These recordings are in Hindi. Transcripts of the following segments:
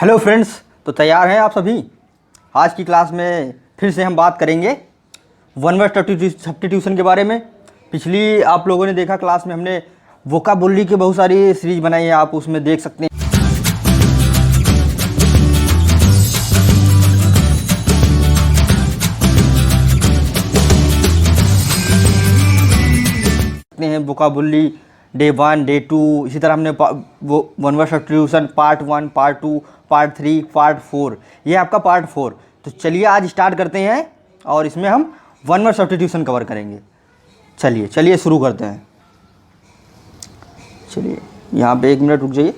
हेलो फ्रेंड्स, तो तैयार हैं आप सभी। आज की क्लास में फिर से हम बात करेंगे वन वर्ड सब्स्टिट्यूशन के बारे में। पिछली आप लोगों ने देखा क्लास में हमने वोकाबुलरी की बहुत सारी सीरीज बनाई है, आप उसमें देख सकते हैं। वोकाबुलरी डे 1, डे 2, इसी तरह हमने वो one word substitution part 1, part 2, part 3, part 4, ये आपका पार्ट 4। तो चलिए आज स्टार्ट करते हैं और इसमें हम वन वर्ड सब्स्टिट्यूशन कवर करेंगे। चलिए शुरू करते हैं। चलिए यहाँ पे 1 मिनट रुक जाइए।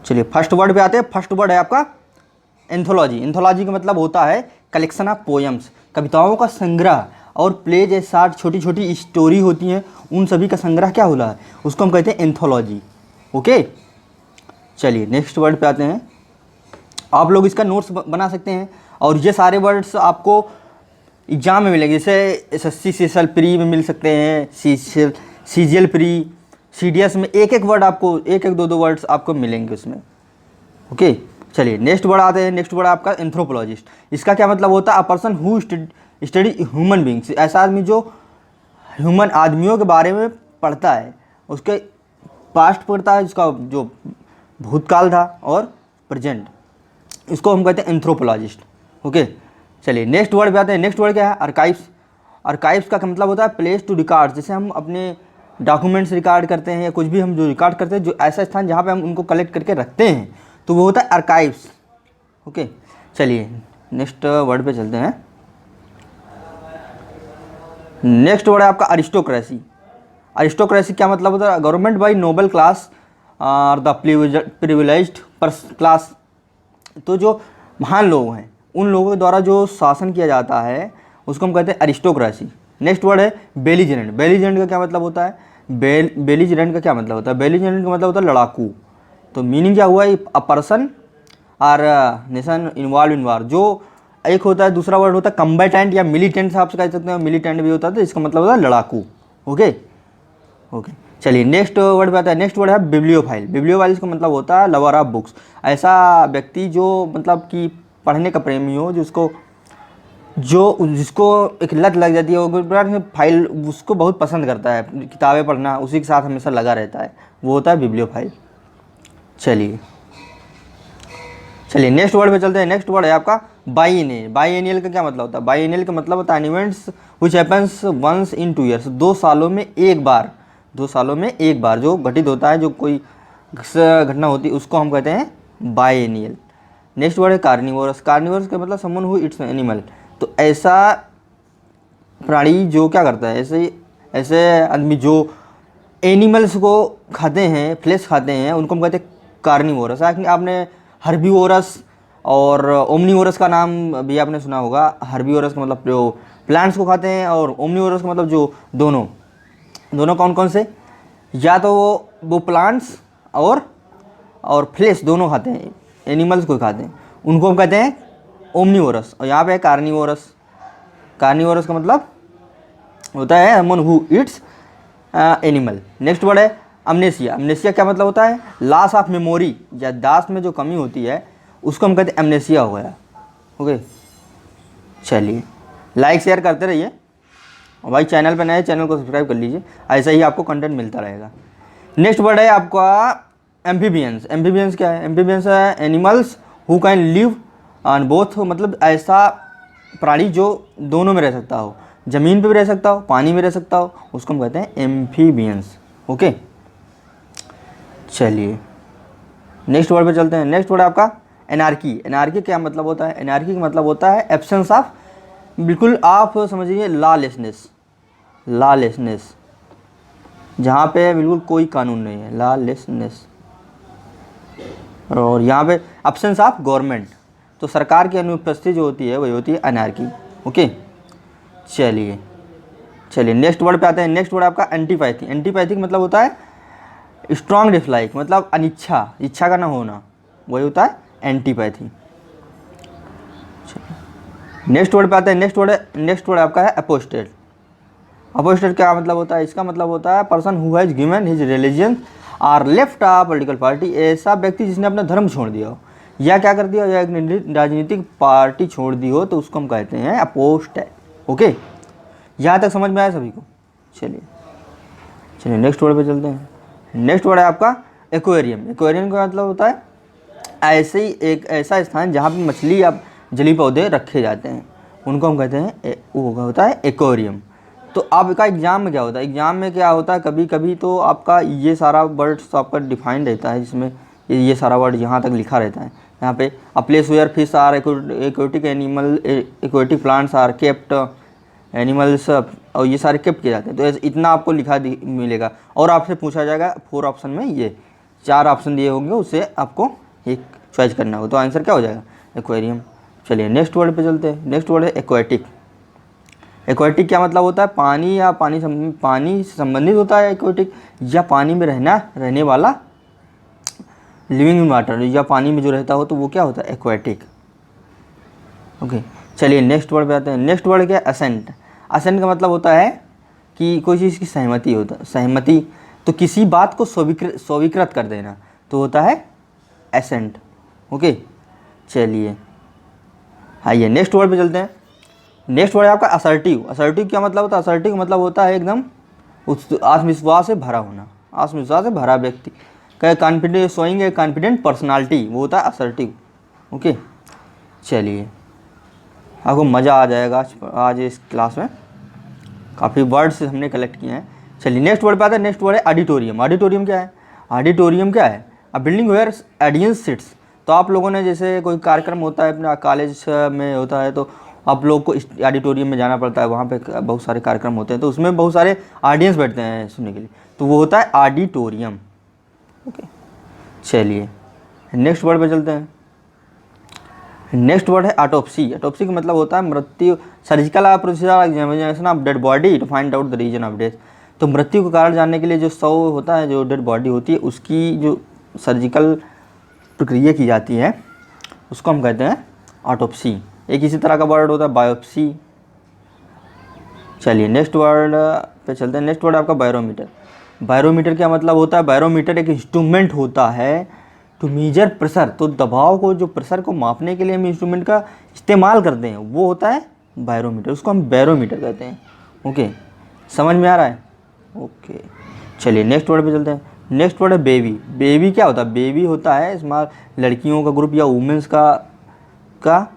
चलिए फर्स्ट वर्ड पे आते हैं। फर्स्ट वर्ड है आपका एंथोलॉजी। एंथोलॉजी का मतलब होता है कलेक्शन ऑफ पोएम्स, कविताओं का संग्रह, और प्लेज ए शार्ट, छोटी छोटी स्टोरी होती हैं, उन सभी का संग्रह क्या होला है, उसको हम कहते हैं एंथोलॉजी। ओके, चलिए नेक्स्ट वर्ड पे आते हैं। आप लोग इसका नोट्स बना सकते हैं और ये सारे वर्ड्स आपको एग्जाम में मिलेंगे। जैसे SSC CSL प्री में मिल सकते हैं, CGL प्री, CDS में एक एक वर्ड आपको, एक एक दो वर्ड्स आपको मिलेंगे उसमें। ओके, चलिए नेक्स्ट वर्ड आते हैं। नेक्स्ट वर्ड आपका एंथ्रोपोलॉजिस्ट। इसका क्या मतलब होता है? A person who study human beings, ऐसा आदमी जो ह्यूमन आदमियों के बारे में पढ़ता है, उसके पास्ट पढ़ता है, जिसका जो भूतकाल था और प्रेजेंट, इसको हम कहते हैं एंथ्रोपोलॉजिस्ट। ओके, चलिए नेक्स्ट वर्ड पे आते हैं। नेक्स्ट वर्ड क्या है? आर्काइव्स। आर्काइव्स का मतलब होता है प्लेस टू रिकॉर्ड। जैसे हम अपने डॉक्यूमेंट्स रिकॉर्ड करते हैं या कुछ भी हम जो रिकॉर्ड करते हैं, जो ऐसा स्थान जहाँ पे हम उनको कलेक्ट करके रखते हैं, तो वो होता है आर्काइव्स। ओके, चलिए नेक्स्ट वर्ड पे चलते हैं। नेक्स्ट वर्ड है आपका अरिस्टोक्रेसी। अरिस्टोक्रेसी क्या मतलब होता है? गवर्नमेंट बाय नोबल क्लास और द प्रिविलेज्ड क्लास। तो जो महान लोग हैं, उन लोगों के द्वारा जो शासन किया जाता है, उसको हम कहते हैं अरिस्टोक्रेसी। नेक्स्ट वर्ड है बेलिजेरेंट। बेलिजेरेंट का क्या मतलब होता है? बेलिजेरेंट का क्या मतलब होता है? बेलिजेरेंट का मतलब होता है लड़ाकू। तो मीनिंग क्या हुआ? अ पर्सन और नेशन इन्वॉल्व इन वार। जो एक होता है, दूसरा वर्ड होता है कम्बैटेंट या मिलिटेंट, आप कह सकते हैं। मिलिटेंट भी होता है, तो इसका मतलब होता है लड़ाकू। ओके, चलिए नेक्स्ट वर्ड पे आता है। नेक्स्ट वर्ड है बिब्लियोफाइल। बिब्लियोफाइल का मतलब होता है लवर ऑफ बुक्स। ऐसा व्यक्ति जो मतलब कि पढ़ने का प्रेमी हो, जिसको एक लत लग जाती है, वो फाइल उसको बहुत पसंद करता है, किताबें पढ़ना उसी के साथ हमेशा लगा रहता है, वो होता है बिब्लियोफाइल। चलिए नेक्स्ट वर्ड पे चलते हैं। नेक्स्ट वर्ड है आपका बाइएनियल। बाइएनियल का क्या मतलब होता है? बाइएनियल का मतलब होता है events which happens once in 2 years. 2 सालों में एक बार, 2 सालों में एक बार जो घटित होता है, जो कोई घटना होती है, उसको हम कहते हैं बाइएनियल। नेक्स्ट वर्ड है कार्निवोरस। कार्निवोरस का मतलब समवन हु इट्स एनिमल। तो ऐसा प्राणी जो क्या करता है, ऐसे आदमी जो एनिमल्स को खाते हैं, फ्लेश खाते हैं, उनको हम कहते हैं कार्निवोरस। आपने हर्बीवोरस और ओमनीवोरस का नाम भी आपने सुना होगा। हर्बीवोरस का मतलब जो प्लांट्स को खाते हैं, और ओमनीवोरस का मतलब जो दोनों कौन कौन से? या तो वो प्लांट्स और फ्लेश दोनों खाते हैं, एनिमल्स को खाते हैं, उनको हम कहते हैं ओमनीवोरस। और यहाँ पे है कार्निवोरस। कार्निवोरस का मतलब होता है someone who Yeats animal. Next word है अमनेसिया। अमनेसिया क्या मतलब होता है? लॉस ऑफ मेमोरी, याददाश्त में जो कमी होती है, उसको हम कहते हैं अमनेसिया हो गया। ओके, चलिए लाइक शेयर करते रहिए, और भाई चैनल पर नए, चैनल को सब्सक्राइब कर लीजिए, ऐसा ही आपको कंटेंट मिलता रहेगा। नेक्स्ट वर्ड है आपका एम्फीबियंस। एम्फीबियंस क्या है? एम्फीबियंस है animals who can live on both. मतलब ऐसा प्राणी जो दोनों में रह सकता हो, ज़मीन पे भी रह सकता हो, पानी में रह सकता हो, उसको हम कहते हैं एम्फीबियंस। ओके, चलिए नेक्स्ट वर्ड पे चलते हैं। नेक्स्ट वर्ड है आपका एनार्की। एनार्की क्या मतलब होता है? एनार्की का मतलब होता है एब्सेंस ऑफ, बिल्कुल आप समझिए लॉलेसनेस। लॉलेसनेस, जहाँ पे बिल्कुल कोई कानून नहीं है, लॉलेसनेस। और यहाँ पे एब्सेंस ऑफ गवर्नमेंट, तो सरकार की अनुपस्थिति जो होती है वही होती है अनार्की। ओके, चलिए नेक्स्ट वर्ड पे आते हैं। नेक्स्ट वर्ड आपका एंटीपैथी। एंटीपैथी मतलब होता है स्ट्रॉन्ग डिसलाइक, मतलब अनिच्छा, इच्छा का ना होना, वही होता है एंटीपैथी। नेक्स्ट वर्ड पे आते हैं। नेक्स्ट वर्ड आपका है अपोस्टेट। अपोस्टेट क्या मतलब होता है? इसका मतलब होता है person who has given his religion or left a political party, ऐसा व्यक्ति जिसने अपना धर्म छोड़ दिया हो या क्या कर दिया हो, या एक राजनीतिक पार्टी छोड़ दी हो, तो उसको हम कहते हैं अपोस्टेट। ओके, यहाँ तक समझ में आया सभी को? चलिए चलिए नेक्स्ट वर्ड पे चलते हैं। नेक्स्ट वर्ड है आपका एक्वेरियम। एक्वेरियम का मतलब होता है ऐसे ही एक ऐसा स्थान जहाँ पे मछली या जली पौधे रखे जाते हैं, उनको हम कहते हैं वो होता है एक्वेरियम। तो आपका एग्जाम में क्या होता है? एग्जाम में क्या होता है, कभी कभी तो आपका ये सारा वर्ड्स आपका डिफाइंड रहता है, जिसमें ये सारा वर्ड यहाँ तक लिखा रहता है। यहाँ पे a place where fish or aquatic animal, aquatic plants or kept animals, और ये सारे केप्ट किए जाते हैं। तो इतना आपको लिखा मिलेगा और आपसे पूछा जाएगा 4 ऑप्शन में, ये 4 ऑप्शन दिए होंगे, उससे आपको एक चॉइस करना होगा। तो आंसर क्या हो जाएगा? एक्वेरियम। चलिए नेक्स्ट वर्ड पे चलते हैं। नेक्स्ट वर्ड है एक्वेटिक। एक्वेटिक क्या मतलब होता है? पानी या पानी से संबंधित होता है एक्वेटिक, या पानी में रहने वाला, लिविंग इन वाटर, या पानी में जो रहता हो तो वो क्या होता है? एक्वेटिक। ओके, चलिए नेक्स्ट वर्ड पे आते हैं। नेक्स्ट वर्ड क्या है? असेंट। असेंट का मतलब होता है कि कोई चीज़ की सहमति होता है, सहमति, तो किसी बात को स्वीकृत कर देना, तो होता है एसेंट। ओके, चलिए आइए नेक्स्ट वर्ड पे चलते हैं। नेक्स्ट वर्ड है आपका असर्टिव। असर्टिव क्या मतलब होता है? असर्टिव मतलब होता है एकदम आत्मविश्वास से भरा होना, आत्मविश्वास से भरा व्यक्ति का कॉन्फिडेंस, शोइंग ए कॉन्फिडेंट पर्सनालिटी, वो होता है असर्टिव। ओके, चलिए आपको मज़ा आ जाएगा आज इस क्लास में, काफ़ी वर्ड्स हमने कलेक्ट किए हैं। चलिए नेक्स्ट वर्ड पे आता है। नेक्स्ट वर्ड है ऑडिटोरियम। ऑडिटोरियम क्या है? ऑडिटोरियम क्या है? अ बिल्डिंग वेयर ऑडियंस सिट्स। तो आप लोगों ने जैसे कोई कार्यक्रम होता है अपना कॉलेज में होता है, तो आप लोग को ऑडिटोरियम में जाना पड़ता है, वहाँ पे बहुत सारे कार्यक्रम होते हैं, तो उसमें बहुत सारे ऑडियंस बैठते हैं सुनने के लिए, तो वो होता है ऑडिटोरियम। ओके, चलिए नेक्स्ट वर्ड पे चलते हैं। नेक्स्ट वर्ड है ऑटोप्सी। ऑटोप्सी का मतलब होता है मृत्यु, surgical procedure examination of dead body to find out the reason of death. तो मृत्यु का कारण जानने के लिए जो शव होता है, जो डेड बॉडी होती है, उसकी जो सर्जिकल प्रक्रिया की जाती है, उसको हम कहते हैं ऑटोप्सी। एक इसी तरह का वर्ड होता है बायोप्सी। चलिए नेक्स्ट वर्ड पे चलते हैं। नेक्स्ट वर्ड आपका बैरोमीटर। बैरोमीटर क्या मतलब होता है? बैरोमीटर एक इंस्ट्रूमेंट होता है टू मेजर प्रेशर, तो दबाव को, जो प्रेशर को मापने के लिए हम इंस्ट्रूमेंट का इस्तेमाल करते हैं, वो होता है बैरोमीटर, उसको हम बैरोमीटर कहते हैं। ओके, समझ में आ रहा है? ओके, चलिए नेक्स्ट वर्ड पे चलते हैं। नेक्स्ट वर्ड है बेबी। बेबी क्या होता है? बेबी होता है स्मॉल, लड़कियों का ग्रुप या वुमेंस का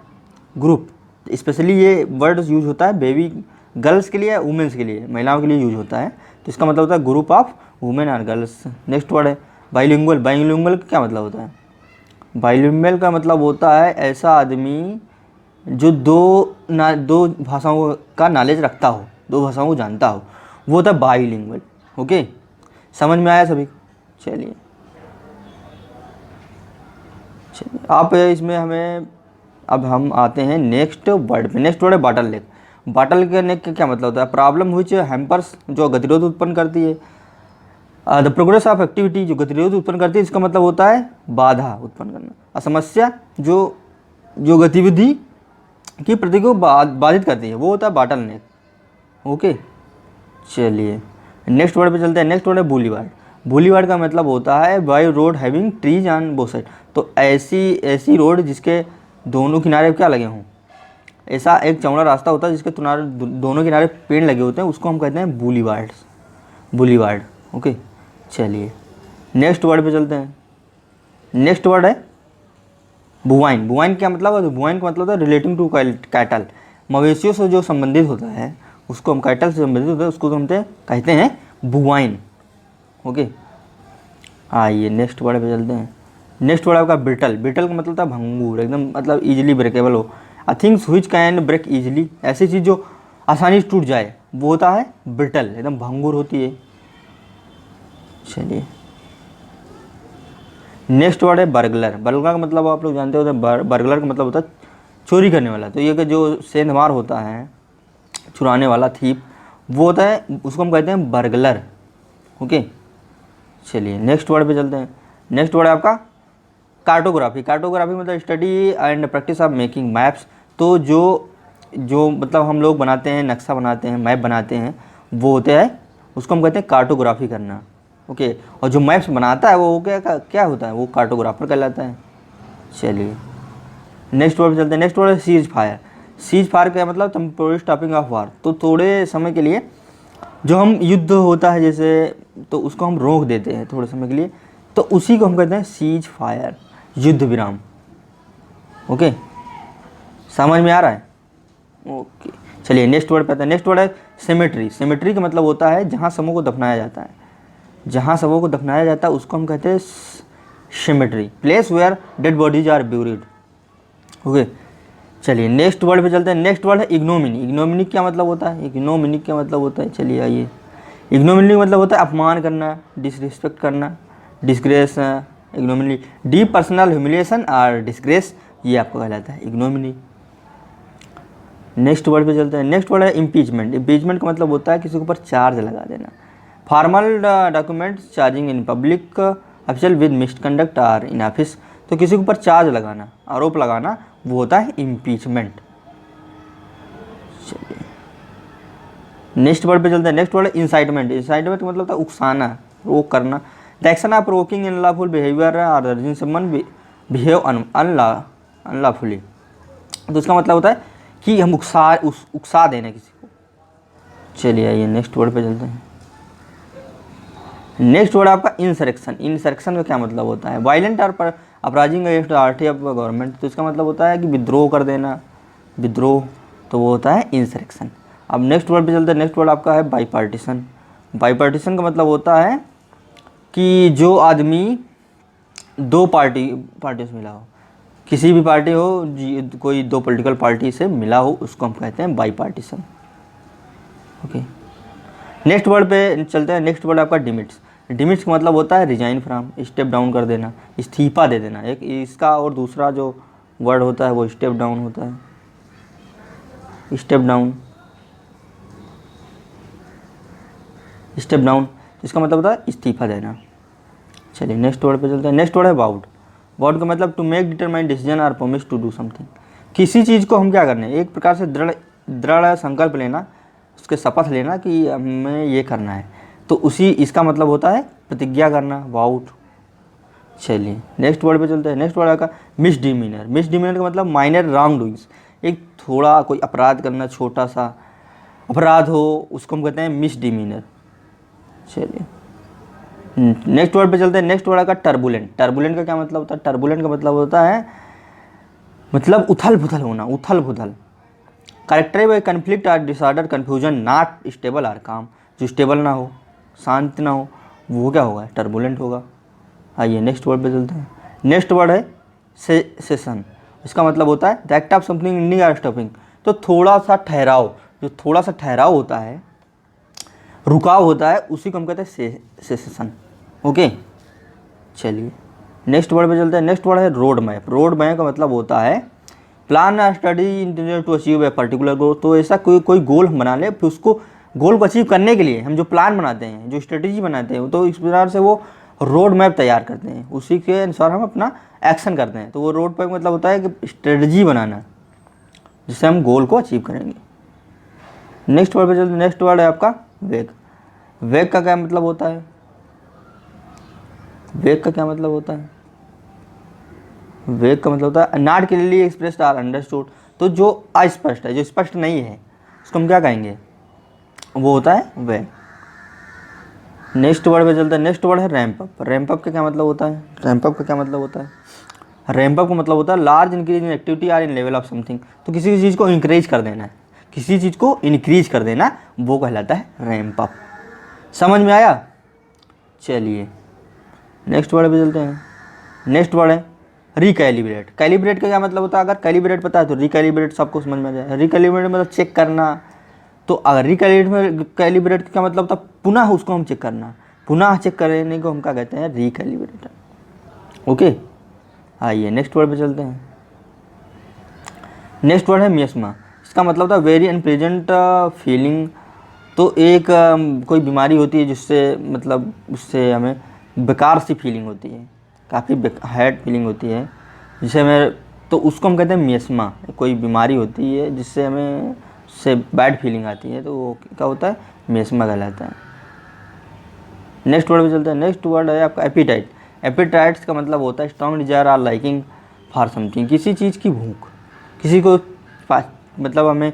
ग्रुप। स्पेशली ये वर्ड यूज होता है बेबी गर्ल्स के लिए, वुमेंस के लिए, महिलाओं के लिए यूज होता है, तो इसका मतलब होता है ग्रुप ऑफ वुमेन और गर्ल्स। नेक्स्ट वर्ड है बाइलिंगुअल। बाइलिंगुअल का क्या मतलब होता है? बाइलिंगुअल का मतलब होता है ऐसा आदमी जो दो भाषाओं का नॉलेज रखता हो, 2 भाषाओं को जानता हो, वो होता है बाइलिंगुअल। ओके, समझ में आया सभी? चलिए आप इसमें हमें, अब हम आते हैं नेक्स्ट वर्ड पे। नेक्स्ट वर्ड है बॉटल नेक। बॉटल नेक का क्या मतलब होता है? प्रॉब्लम विच हैम्पर्स, जो गतिरोध उत्पन्न करती है, द प्रोग्रेस ऑफ एक्टिविटी, जो गतिरोध उत्पन्न करती है, इसका मतलब होता है बाधा उत्पन्न करना। समस्या जो गतिविधि की प्रति को बाधित करती है, वो होता है बॉटल नेक। ओके, चलिए नेक्स्ट वर्ड पे चलते हैं। नेक्स्ट वर्ड है बूलीवार्ड। बूलीवार्ड का मतलब होता है by road having trees on both side, तो ऐसी रोड जिसके दोनों किनारे क्या लगे हों, ऐसा एक चौड़ा रास्ता होता है जिसके दोनों किनारे पेड़ लगे होते हैं, उसको हम कहते हैं बूलीवार्ड। ओके, चलिए नेक्स्ट वर्ड पे चलते हैं। नेक्स्ट वर्ड है बुवाइन। बुवाइन क्या मतलब है? बुवाइन का मतलब होता है रिलेटिंग टू कैटल, मवेशियों से जो संबंधित होता है, उसको हम कैटल से संबंधित होता है, उसको हम कहते हैं बुवाइन। ओके, आइए नेक्स्ट वर्ड पे चलते हैं। नेक्स्ट वर्ड आपका ब्रिटल। ब्रिटल का मतलब होता है भंगुर, एकदम मतलब इजीली ब्रेकेबल हो। I things which can break easily, ऐसी चीज़ जो आसानी से टूट जाए, वो होता है ब्रिटल, एकदम भंगुर होती है। चलिए नेक्स्ट वर्ड है बर्गलर। बर्गलर का मतलब आप लोग जानते होते हैं, बर्गलर का मतलब होता है चोरी करने वाला। तो ये कि जो सेंधमार होता है, चुराने वाला, थीप, वो होता है, उसको हम कहते हैं बर्गलर। ओके, चलिए नेक्स्ट वर्ड पे चलते हैं। नेक्स्ट वर्ड है आपका कार्टोग्राफी। कार्टोग्राफी मतलब study and practice of making maps. तो जो मतलब हम लोग बनाते हैं, नक्शा बनाते हैं, मैप बनाते हैं, वो होते हैं, उसको हम कहते हैं कार्टोग्राफी करना। ओके, और जो मैप्स बनाता है वो क्या क्या होता है, वो कार्टोग्राफर कहलाता है। चलिए नेक्स्ट वर्ड पे चलते हैं। नेक्स्ट वर्ड है सीज फायर। सीज फायर का मतलब टेम्पोररी स्टॉपिंग ऑफ वार, तो थोड़े समय के लिए जो हम युद्ध होता है जैसे, तो उसको हम रोक देते हैं थोड़े समय के लिए, तो उसी को हम कहते हैं सीज फायर, युद्ध विराम। ओके, समझ में आ रहा है? ओके, चलिए नेक्स्ट वर्ड पे आते हैं। नेक्स्ट वर्ड है सेमेट्री। सेमेट्री का मतलब होता है जहाँ शवों को दफनाया जाता है, जहाँ शवों को दफनाया जाता है उसको हम कहते हैं cemetery, place where dead bodies are buried. Okay, चलिए नेक्स्ट वर्ड पे चलते हैं। नेक्स्ट वर्ड है इग्नोमिनी। इग्नोमिनी क्या मतलब होता है? इग्नोमिनी क्या मतलब होता है, चलिए आइए। इग्नोमिनी मतलब होता है अपमान करना, डिसरिस्पेक्ट करना, disgrace. Ignominy deep personal humiliation और डिस्ग्रेस, ये आपको कहलाता है इग्नोमिनी। नेक्स्ट वर्ड पे चलते हैं। नेक्स्ट वर्ड है इम्पीचमेंट। इम्पीचमेंट का मतलब होता है किसी के ऊपर चार्ज लगा देना। Formal documents charging in public official with misconduct or in office, तो किसी के ऊपर चार्ज लगाना, आरोप लगाना, वो होता है इम्पीचमेंट। चलिए नेक्स्ट वर्ड पे चलते हैं। नेक्स्ट वर्ड है इंसाइटमेंट। इंसाइटमेंट का मतलब होता है उकसाना, प्रोवोक करना। The action of provoking unlawful behaviour और अर्जिंग समवन बिहेव अनलॉफुली, तो इसका मतलब होता है कि हम उकसा देना किसी को। चलिए आइए नेक्स्ट वर्ड पे चलते हैं। नेक्स्ट वर्ड आपका इंसरेक्शन। इंसरेक्शन का क्या मतलब होता है? वायलेंट और uprising against authority of government, तो इसका मतलब होता है कि विद्रोह कर देना, विद्रोह, तो वो होता है इंसरेक्शन। अब नेक्स्ट वर्ड पे चलते हैं। नेक्स्ट वर्ड आपका है बाईपार्टीशन। बाईपार्टीशन का मतलब होता है कि जो आदमी दो पार्टी से मिला हो, किसी भी पार्टी हो, कोई दो पॉलिटिकल पार्टी से मिला हो, उसको हम कहते हैं बाईपार्टीशन। ओके, नेक्स्ट वर्ड पे चलते हैं। नेक्स्ट वर्ड आपका डिमिट्स। डिमिट्स का मतलब होता है रिजाइन फ्रॉम, स्टेप डाउन कर देना, इस्तीफा दे देना। एक इसका और दूसरा जो वर्ड होता है वो स्टेप डाउन होता है। स्टेप डाउन, स्टेप डाउन, इसका मतलब होता है इस्तीफा देना। चलिए नेक्स्ट वर्ड पे चलते हैं। नेक्स्ट वर्ड है वाउड। वाउड का मतलब टू मेक डिटरमाइंड डिसीजन और प्रॉमिस टू डू समथिंग, किसी चीज़ को हम क्या करने, एक प्रकार से दृढ़ संकल्प लेना, उसके शपथ लेना कि हमें ये करना है, तो उसी इसका मतलब होता है प्रतिज्ञा करना, वाउड। चलिए नेक्स्ट वर्ड पे चलते हैं। नेक्स्ट वर्ड आपका मिसडिमीनर। मिसडिमीनर का मतलब माइनर रॉन्ग डूइंग्स, एक थोड़ा कोई अपराध करना, छोटा सा अपराध हो, उसको हम कहते हैं मिसडिमीनर। चलिए नेक्स्ट वर्ड पे चलते हैं। नेक्स्ट वर्ड आपका टर्बुलेंट। टर्बुलेंट का क्या मतलब होता है? टर्बुलेंट का मतलब होता है मतलब उथल पुथल होना, उथल पुथल। Character by conflict or disorder confusion not stable or calm, जो स्टेबल ना हो, शांत ना हो, वो क्या होगा? टर्बुलेंट होगा। आइए नेक्स्ट वर्ड पे चलते हैं। नेक्स्ट वर्ड है सेशन। इसका मतलब होता है the act of something ending or stopping, तो थोड़ा सा ठहराव, जो थोड़ा सा ठहराव होता है, रुकाव होता है, उसी को हम कहते हैं सेशन। ओके, चलिए नेक्स्ट वर्ड पे चलते हैं। नेक्स्ट वर्ड है रोड मैप। रोड मैप का मतलब होता है प्लान और study intended to achieve a particular goal, तो ऐसा कोई गोल हम बना ले, फिर उसको गोल को अचीव करने के लिए हम जो प्लान बनाते हैं, जो स्ट्रेटेजी बनाते हैं, तो इस प्रकार से वो रोड मैप तैयार करते हैं, उसी के अनुसार हम अपना एक्शन करते हैं। तो वो रोड मैप मतलब होता है कि स्ट्रेटजी बनाना, जिससे हम गोल को अचीव करेंगे। नेक्स्ट वर्ड पे चलते हैं। नेक्स्ट वर्ड है आपका वेग। वेग का क्या मतलब होता है? वेग का क्या मतलब होता है? वेग का मतलब होता है not clearly expressed or understood, तो जो अस्पष्ट है, जो स्पष्ट नहीं है, उसको हम क्या कहेंगे? वो होता है वेग। नेक्स्ट वर्ड पे चलते हैं। नेक्स्ट वर्ड है रैंप अप। रैंप अप का क्या मतलब होता है? रैंप अप का क्या मतलब होता है? रैंप अप का मतलब होता है large increase in activity or in level of something, तो किसी चीज़ को इंक्रीज कर देना है, किसी चीज़ को इंक्रीज कर देना, वो कहलाता है रैंप अप। समझ में आया? चलिए नेक्स्ट वर्ड पे चलते हैं। नेक्स्ट वर्ड है रिकैलिब्रेट। कैलिब्रेट का क्या मतलब होता है? अगर कैलिब्रेट पता है तो रिकैलिब्रेट सबको समझ में आ जाए। रिकैलिब्रेट मतलब चेक करना, तो अगर कैलिब्रेट का क्या मतलब होता है? पुनः उसको हम चेक करना, पुनः चेक करने को हम क्या कहते हैं? रिकैलिब्रेट। ओके, आइए नेक्स्ट वर्ड पे चलते हैं। नेक्स्ट वर्ड है मियास्मा। इसका मतलब होता है वेरी अनप्लेजेंट फीलिंग, तो एक कोई बीमारी होती है जिससे मतलब उससे हमें बेकार सी फीलिंग होती है, काफ़ी हैड फीलिंग होती है, जिसे हमें, तो उसको हम कहते हैं मियास्मा। कोई बीमारी होती है जिससे हमें से बैड फीलिंग आती है, तो वो क्या होता है, मेस्मा कहलाता है। नेक्स्ट वर्ड पे चलते हैं। नेक्स्ट वर्ड है आपका एपिटाइट। एपिटाइट्स का मतलब होता है strong desire or liking for something, किसी चीज़ की भूख, किसी को मतलब हमें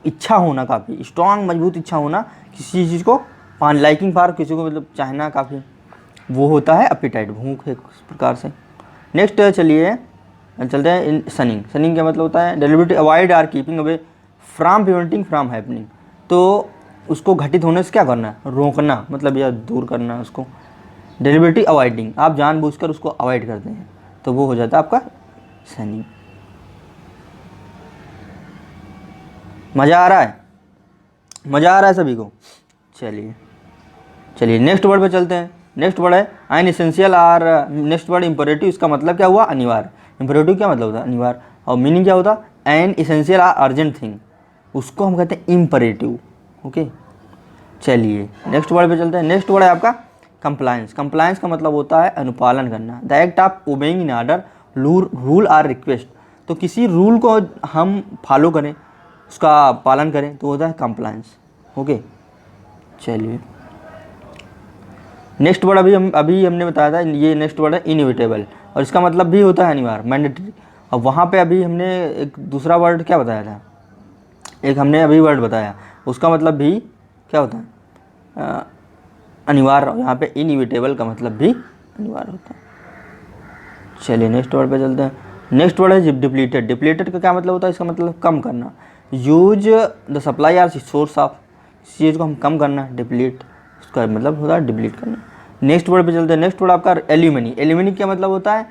इच्छा होना, काफ़ी स्ट्रॉन्ग मजबूत इच्छा होना किसी चीज़ को, पान लाइकिंग फॉर, किसी को मतलब चाहना काफ़ी, वो होता है एपिटाइट, भूख एक प्रकार से। नेक्स्ट चलिए चलते हैं सनिंग। सनिंग क्या मतलब होता है deliberately avoid or keeping away from preventing from happening, तो उसको घटित होने से क्या करना है, रोकना, मतलब या दूर करना उसको। डेलिबरेटली अवॉइडिंग, आप जानबूझकर उसको अवॉइड करते हैं, तो वो हो जाता है आपका सनिंग। मज़ा आ रहा है, मज़ा आ रहा है सभी को। चलिए नेक्स्ट वर्ड पे चलते हैं। नेक्स्ट वर्ड है an essential or, next word imperative, इसका मतलब क्या हुआ, अनिवार्य। इंपरेटिव क्या मतलब होता है, अनिवार्य, और मीनिंग क्या होता है, an essential or urgent thing, उसको हम कहते हैं इम्परेटिव। ओके, चलिए नेक्स्ट वर्ड पे चलते हैं। नेक्स्ट वर्ड है आपका कंप्लायंस। कंप्लायंस का मतलब होता है अनुपालन करना, the act of obeying in order rule or request, तो किसी रूल को हम फॉलो करें, उसका पालन करें, तो होता है कंप्लायंस। ओके, चलिए नेक्स्ट वर्ड अभी हमने बताया था, ये नेक्स्ट वर्ड है इनएविटेबल, और इसका मतलब भी होता है अनिवार्य, मैंडेटरी। और वहाँ पे अभी हमने एक दूसरा वर्ड क्या बताया था, एक हमने अभी वर्ड बताया, उसका मतलब भी क्या होता है, अनिवार्य। यहाँ पे इनएविटेबल का मतलब भी अनिवार्य होता है। चलिए नेक्स्ट वर्ड पे चलते हैं। नेक्स्ट वर्ड है डिप्लीटेड। डिप्लीटेड का क्या मतलब होता है, इसका मतलब कम करना, use the supply or source of, इस चीज़ को हम कम करना, डिप्लीट, उसका मतलब होता है डिप्लीट करना। नेक्स्ट वर्ड पे चलते हैं। नेक्स्ट वर्ड आपका एल्यूमिनी। एल्यूमिनी क्या मतलब होता है,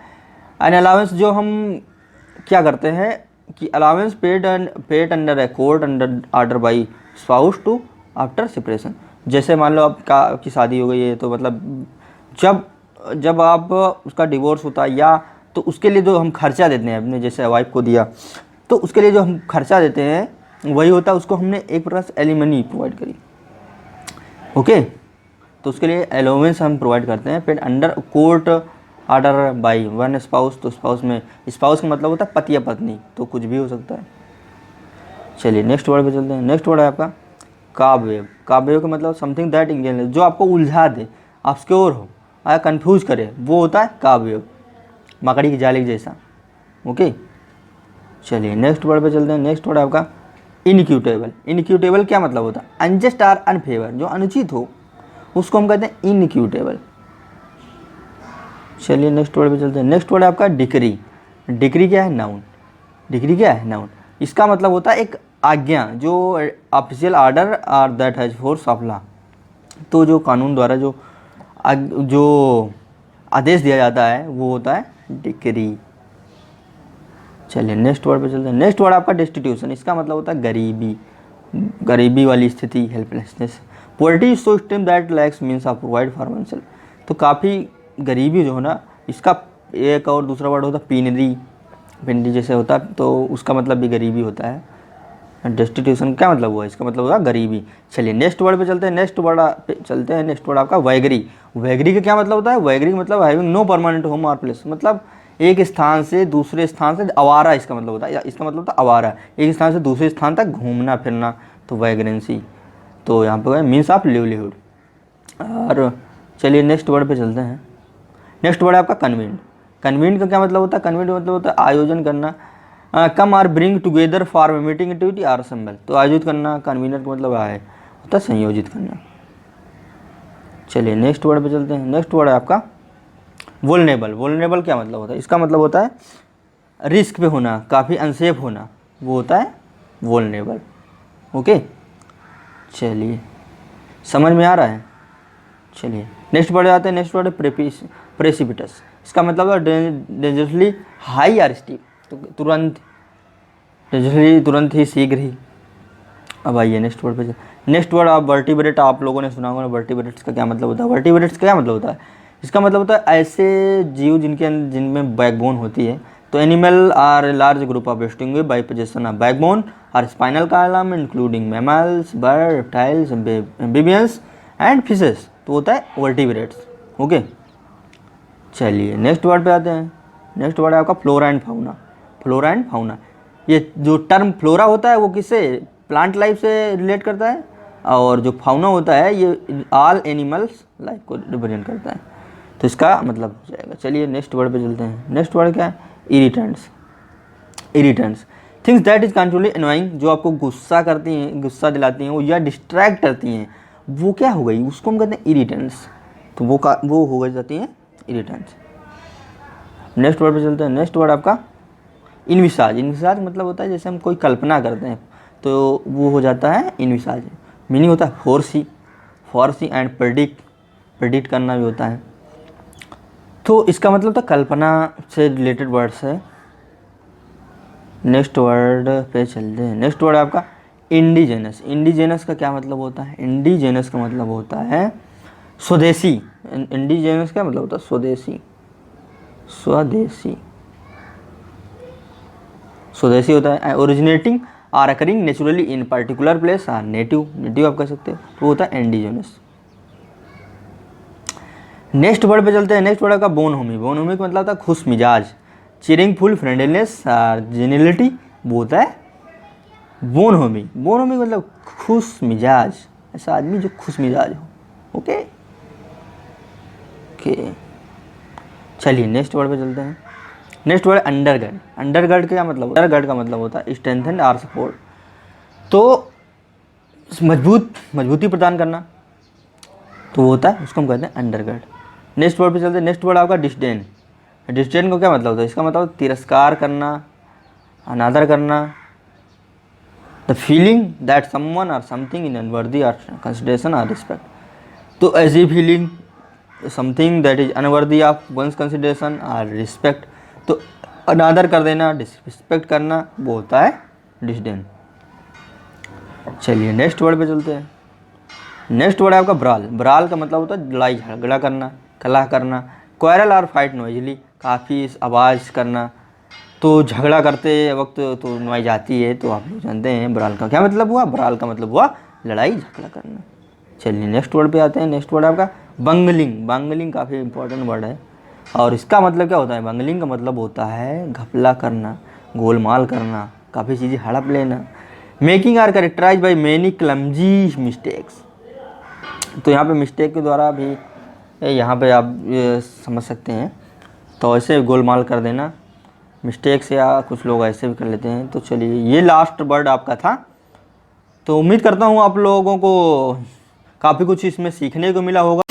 एन अलाउंस, जो हम क्या करते हैं कि allowance paid under a court under order by spouse to after separation. जैसे मान लो आपकी शादी हो गई है, तो मतलब जब आप उसका डिवोर्स होता है, या तो उसके लिए जो हम खर्चा देते हैं अपने, जैसे वाइफ को दिया, तो उसके लिए जो हम खर्चा देते हैं वही होता है, उसको हमने एक प्रकार से एलिमनी प्रोवाइड करी। ओके, तो उसके लिए अलाउंस हम प्रोवाइड करते हैं, फिर under court order by one spouse, तो स्पाउस में स्पाउस का मतलब होता है पति या पत्नी, तो कुछ भी हो सकता है। चलिए नेक्स्ट वर्ड पे चलते हैं। नेक्स्ट वर्ड है आपका काबवेव। काबवेव का मतलब समथिंग दैट इंगेज, जो आपको उलझा दे, आप सिक्योर हो या कंफ्यूज करे, वो होता है काबवेव, मकड़ी की जाली जैसा। ओके, चलिए नेक्स्ट वर्ड पे चलते हैं। नेक्स्ट वर्ड है आपका इनक्यूटेबल। इनक्यूटेबल क्या मतलब होता है, अनजस्ट आर अनफेवर, जो अनुचित हो उसको हम कहते हैं इनक्यूटेबल। चलिए नेक्स्ट वर्ड पे चलते हैं। नेक्स्ट वर्ड है आपका डिक्री। डिक्री क्या है, नाउन। डिक्री क्या है, नाउन। इसका मतलब होता है एक आज्ञा, जो official order or that has force of law, तो जो कानून द्वारा जो आदेश दिया जाता है वो होता है डिक्री। चलिए नेक्स्ट वर्ड पे चलते हैं। नेक्स्ट वर्ड आपका डेस्टिट्यूशन। इसका मतलब होता है गरीबी, गरीबी वाली स्थिति, helplessness. Poverty is so extreme that lakhs means of provide for oneself, तो काफ़ी गरीबी जो है ना, इसका एक और दूसरा वर्ड होता है पीनरी। पिंडी जैसे होता है, तो उसका मतलब भी गरीबी होता है। डेस्टिट्यूशन क्या मतलब हुआ, इसका मतलब होगा गरीबी। चलिए नेक्स्ट वर्ड पे चलते हैं। नेक्स्ट वर्ड नेक्स्ट वर्ड आपका वैगरी। वैगरी का क्या मतलब होता है, वैगरी का मतलब हैविंग नो परमानेंट होम और प्लेस, मतलब एक स्थान से दूसरे स्थान से, आवारा इसका मतलब होता है, इसका मतलब होता है आवारा, एक स्थान से दूसरे स्थान तक घूमना फिरना, तो वैग्रेंसी, तो यहाँ पे मीन्स ऑफ लिवलीहुड। और चलिए नेक्स्ट वर्ड पे चलते हैं। नेक्स्ट वर्ड है आपका कन्वीन्ड। कन्वीन्ड का क्या मतलब होता है, कन्वीन्ड मतलब होता है आयोजन करना, come or bring together for meeting activity or assemble, तो आयोजित करना। कन्वीनर का मतलब है होता है संयोजित करना। चलिए नेक्स्ट वर्ड पे चलते हैं। नेक्स्ट वर्ड है आपका वुल्नरेबल। वुल्नरेबल क्या मतलब होता है, इसका मतलब होता है रिस्क पे होना, काफ़ी अनसेफ होना, वो होता है वुल्नरेबल। ओके, चलिए समझ में आ रहा है। चलिए नेक्स्ट वर्ड आते हैं। नेक्स्ट वर्ड है प्रेसिपिटस। इसका मतलब है डेंजरसली हाई आर स्टीप, तो तुरंत, डेंजरसली तुरंत ही, शीघ्र ही। अब आइए नेक्स्ट वर्ड पे। नेक्स्ट वर्ड आप वर्टिब्रेट, आप लोगों ने सुना होगा वर्टिब्रेट्स का क्या मतलब होता है। वर्टिब्रेट्स का क्या मतलब होता है, इसका मतलब होता है ऐसे जीव जिनमें बैकबोन होती है, तो animal are a large group of distinguished by possession of backbone और spinal column including mammals, bird, reptiles, amphibians and fishes, तो होता है वर्टिब्रेट्स। ओके, चलिए नेक्स्ट वर्ड पे आते हैं। नेक्स्ट वर्ड है आपका flora and fauna. Flora and fauna, ये जो टर्म फ्लोरा होता है वो किससे प्लांट लाइफ से रिलेट करता है, और जो फाउना होता है ये ऑल एनिमल्स लाइफ को रिप्रेजेंट करता है। तो इसका मतलब हो जाएगा। चलिए नेक्स्ट वर्ड पे चलते हैं। नेक्स्ट वर्ड क्या है? Irritants. Irritants, things that is कंट्रोली एनोइंग, जो आपको गुस्सा करती हैं, गुस्सा दिलाती हैं, वो या डिस्ट्रैक्ट करती हैं, वो क्या हो गई, उसको हम कहते हैं इरिटेंट्स। तो वो हो गई जाती हैं इरिटेंट्स। नेक्स्ट वर्ड पे चलते हैं। नेक्स्ट वर्ड आपका इनविसाज। इनविसाज मतलब होता है जैसे हम कोई कल्पना करते हैं, तो वो हो जाता है इनविसाज। मीनिंग होता है फोरसी एंड प्रेडिक्ट करना भी होता है। तो इसका मतलब था कल्पना से रिलेटेड वर्ड्स है। नेक्स्ट वर्ड पे चलते हैं। नेक्स्ट वर्ड आपका इंडिजेनस। इंडिजेनस का क्या मतलब होता है? इंडिजेनस का मतलब होता है स्वदेशी। इंडिजेनस का मतलब होता है स्वदेशी। स्वदेशी होता है originating or occurring naturally in particular place. Native आप कह सकते हो, तो होता है इंडिजिनस। नेक्स्ट वर्ड पे चलते हैं। नेक्स्ट वर्ड आपका बोनहोमी। बोनहोमी का मतलब होता है खुश मिजाज, चीयरिंग फुल, फ्रेंडलीनेस, जेन्युइनिटी, वो होता है बोनहोमी। बोनहोमी मतलब खुश मिजाज, ऐसा आदमी जो खुश मिजाज हो। ओके। चलिए नेक्स्ट वर्ड पे चलते हैं। Next word अंडरगर्ड। अंडरगर्ड का क्या मतलब होता है? अंडरगर्ड का मतलब होता है स्ट्रेंथन आर सपोर्ट, तो मजबूती प्रदान करना, तो वो होता है, उसको हम कहते हैं अंडरगर्ड। नेक्स्ट वर्ड पे चलते हैं। नेक्स्ट वर्ड आपका डिस्डेन। डिस्डेन को क्या मतलब होता है? इसका मतलब तिरस्कार करना, अनादर करना, द फीलिंग दैट समवन और something in unworthy of consideration और रिस्पेक्ट। तो ऐसी feeling something that is unworthy of one's consideration और रिस्पेक्ट, तो अनादर कर देना, डिसरिस्पेक्ट करना, वो होता है डिस्डेन। चलिए नेक्स्ट वर्ड पे चलते हैं। नेक्स्ट वर्ड है आपका ब्राल। ब्राल का मतलब होता है लड़ाई झगड़ा करना, कलह करना, क्वारल और फाइट नॉइजली, काफ़ी आवाज़ करना। तो झगड़ा करते वक्त तो नॉइज आती है, तो आप लोग जानते हैं ब्राल का क्या मतलब हुआ। ब्राल का मतलब हुआ लड़ाई झगड़ा करना। चलिए नेक्स्ट वर्ड पे आते हैं। नेक्स्ट वर्ड आपका बंगलिंग। बंगलिंग काफ़ी इंपॉर्टेंट वर्ड है, और इसका मतलब क्या होता है? बंगलिंग का मतलब होता है घपला करना, गोलमाल करना, काफ़ी चीज़ें हड़प लेना। Making or characterize by many clumsy mistakes, तो यहाँ पे मिस्टेक के द्वारा भी यहाँ पे आप समझ सकते हैं। तो ऐसे गोलमाल कर देना मिस्टेक से, या कुछ लोग ऐसे भी कर लेते हैं। तो चलिए ये लास्ट वर्ड आपका था। तो उम्मीद करता हूँ आप लोगों को काफ़ी कुछ इसमें सीखने को मिला होगा।